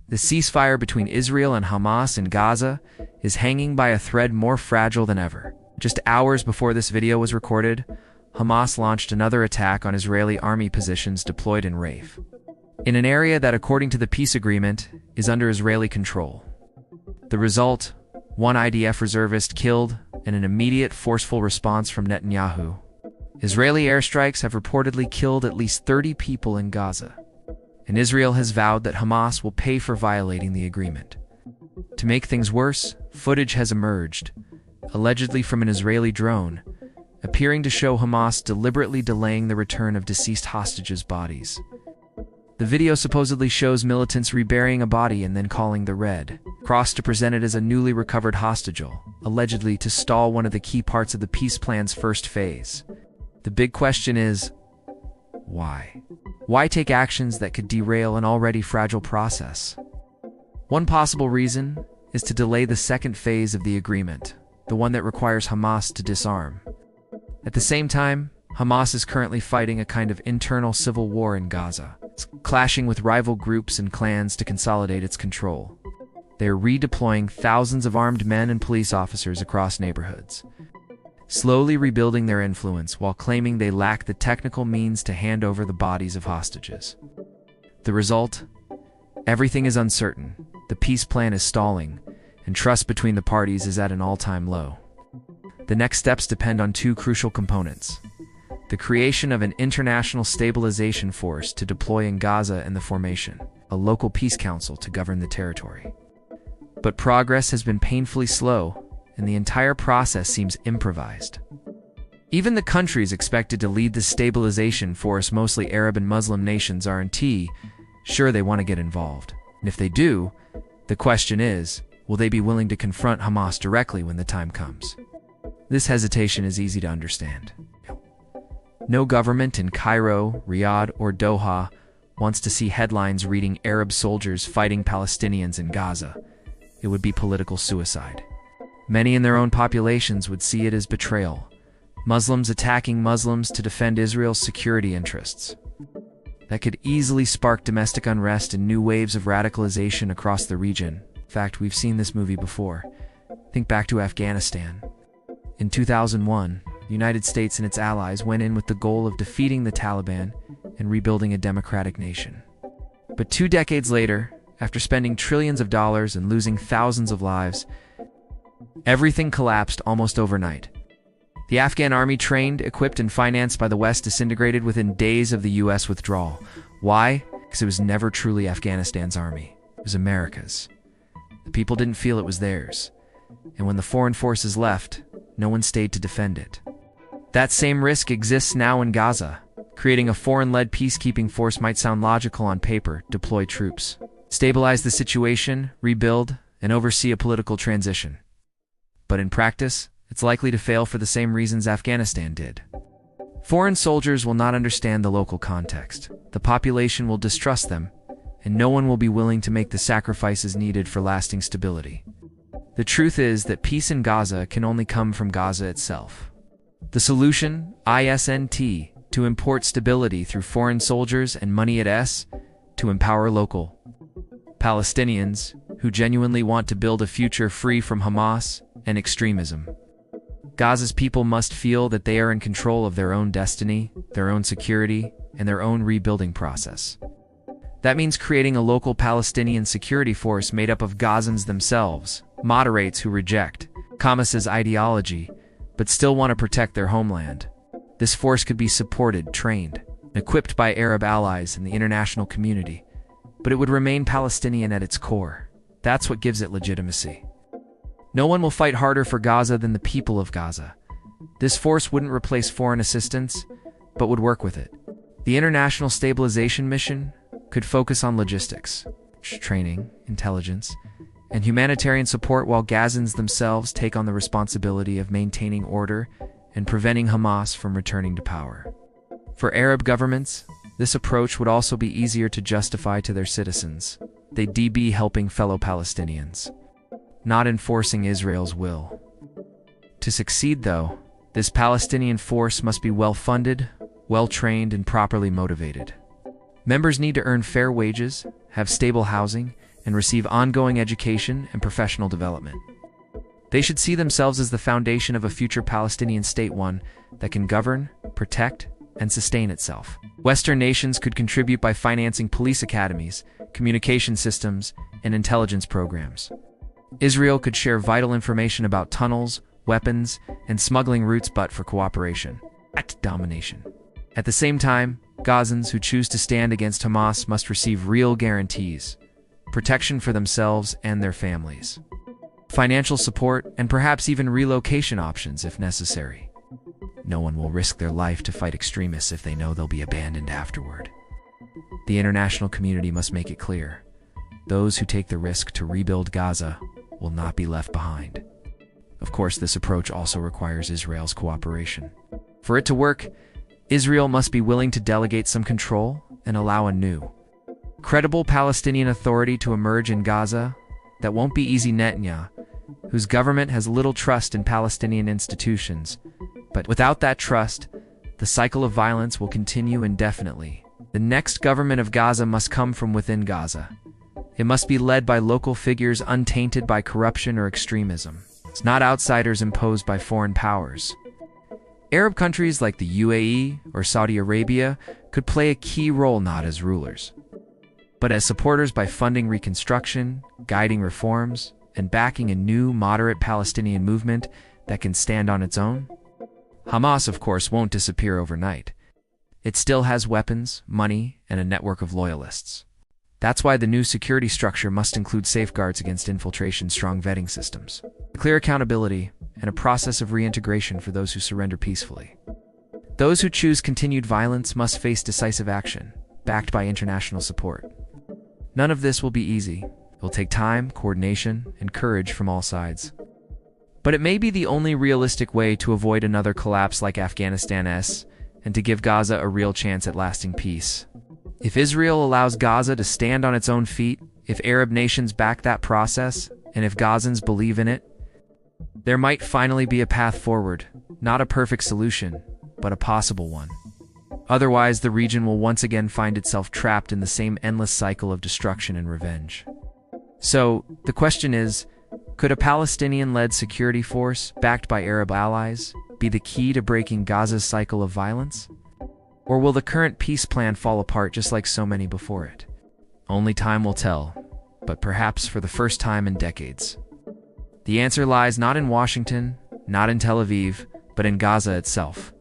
The ceasefire between Israel and Hamas in Gaza is hanging by a thread more fragile than ever. Just hours before this video was recorded, Hamas launched another attack on Israeli army positions deployed in Rafah, in an area that, according to the peace agreement, is under Israeli control. The result: one IDF reservist killed and an immediate forceful response from Netanyahu. Israeli airstrikes have reportedly killed at least 30 people in Gaza, and Israel has vowed that Hamas will pay for violating the agreement. To make things worse, footage has emerged, allegedly from an Israeli drone, appearing to show Hamas deliberately delaying the return of deceased hostages' bodies. The video supposedly shows militants reburying a body and then calling the Red Cross to present it as a newly recovered hostage, allegedly to stall one of the key parts of the peace plan's first phase. The big question is, why? Why take actions that could derail an already fragile process? One possible reason is to delay the second phase of the agreement, the one that requires Hamas to disarm. At the same time, Hamas is currently fighting a kind of internal civil war in Gaza. It's clashing with rival groups and clans to consolidate its control. They are redeploying thousands of armed men and police officers across neighborhoods, slowly rebuilding their influence while claiming they lack the technical means to hand over the bodies of hostages. The result? Everything is uncertain, the peace plan is stalling, and trust between the parties is at an all-time low. The next steps depend on two crucial components: the creation of an international stabilization force to deploy in Gaza and the formation of a local peace council to govern the territory. But progress has been painfully slow, and the entire process seems improvised. Even the countries expected to lead the stabilization force, mostly Arab and Muslim nations, aren't sure they want to get involved. And if they do, the question is, will they be willing to confront Hamas directly when the time comes? This hesitation is easy to understand. No government in Cairo, Riyadh, or Doha wants to see headlines reading Arab soldiers fighting Palestinians in Gaza. It would be political suicide. Many in their own populations would see it as betrayal. Muslims attacking Muslims to defend Israel's security interests. That could easily spark domestic unrest and new waves of radicalization across the region. In fact, we've seen this movie before. Think back to Afghanistan. In 2001, the United States and its allies went in with the goal of defeating the Taliban and rebuilding a democratic nation. But 2 decades later, after spending trillions of dollars and losing thousands of lives, everything collapsed almost overnight. The Afghan army, trained, equipped, and financed by the West, disintegrated within days of the U.S. withdrawal. Why? Because it was never truly Afghanistan's army. It was America's. The people didn't feel it was theirs. And when the foreign forces left, no one stayed to defend it. That same risk exists now in Gaza. Creating a foreign-led peacekeeping force might sound logical on paper: deploy troops, stabilize the situation, rebuild, and oversee a political transition. But in practice, it's likely to fail for the same reasons Afghanistan did. Foreign soldiers will not understand the local context. The population will distrust them, and no one will be willing to make the sacrifices needed for lasting stability. The truth is that peace in Gaza can only come from Gaza itself. The solution, isn't to import stability through foreign soldiers and money, it's to empower local Palestinians who genuinely want to build a future free from Hamas and extremism. Gaza's people must feel that they are in control of their own destiny, their own security, and their own rebuilding process. That means creating a local Palestinian security force made up of Gazans themselves, moderates who reject Hamas's ideology, but still want to protect their homeland. This force could be supported, trained, and equipped by Arab allies and the international community, but it would remain Palestinian at its core. That's what gives it legitimacy. No one will fight harder for Gaza than the people of Gaza. This force wouldn't replace foreign assistance, but would work with it. The international stabilization mission could focus on logistics, training, intelligence, and humanitarian support, while Gazans themselves take on the responsibility of maintaining order and preventing Hamas from returning to power. For Arab governments, this approach would also be easier to justify to their citizens. They'd be helping fellow Palestinians, not enforcing Israel's will. To succeed, though, this Palestinian force must be well-funded, well-trained, and properly motivated. Members need to earn fair wages, have stable housing, and receive ongoing education and professional development. They should see themselves as the foundation of a future Palestinian state, one that can govern, protect, and sustain itself. Western nations could contribute by financing police academies, communication systems, and intelligence programs. Israel could share vital information about tunnels, weapons, and smuggling routes, but for cooperation, not domination. At the same time, Gazans who choose to stand against Hamas must receive real guarantees, protection for themselves and their families, financial support, and perhaps even relocation options if necessary. No one will risk their life to fight extremists if they know they'll be abandoned afterward. The international community must make it clear: those who take the risk to rebuild Gaza will not be left behind. Of course, this approach also requires Israel's cooperation. For it to work, Israel must be willing to delegate some control and allow a new, credible Palestinian authority to emerge in Gaza. That won't be easy. Netanyahu, whose government has little trust in Palestinian institutions, but without that trust, the cycle of violence will continue indefinitely. The next government of Gaza must come from within Gaza. It must be led by local figures untainted by corruption or extremism. It's not outsiders imposed by foreign powers. Arab countries like the UAE or Saudi Arabia could play a key role, not as rulers, but as supporters, by funding reconstruction, guiding reforms, and backing a new, moderate Palestinian movement that can stand on its own. Hamas, of course, won't disappear overnight. It still has weapons, money, and a network of loyalists. That's why the new security structure must include safeguards against infiltration, strong vetting systems, clear accountability, and a process of reintegration for those who surrender peacefully. Those who choose continued violence must face decisive action, backed by international support. None of this will be easy. It will take time, coordination, and courage from all sides. But it may be the only realistic way to avoid another collapse like Afghanistan's, and to give Gaza a real chance at lasting peace. If Israel allows Gaza to stand on its own feet, if Arab nations back that process, and if Gazans believe in it, there might finally be a path forward, not a perfect solution, but a possible one. Otherwise, the region will once again find itself trapped in the same endless cycle of destruction and revenge. So, the question is, could a Palestinian-led security force, backed by Arab allies, be the key to breaking Gaza's cycle of violence? Or will the current peace plan fall apart just like so many before it? Only time will tell, but perhaps for the first time in decades. The answer lies not in Washington, not in Tel Aviv, but in Gaza itself.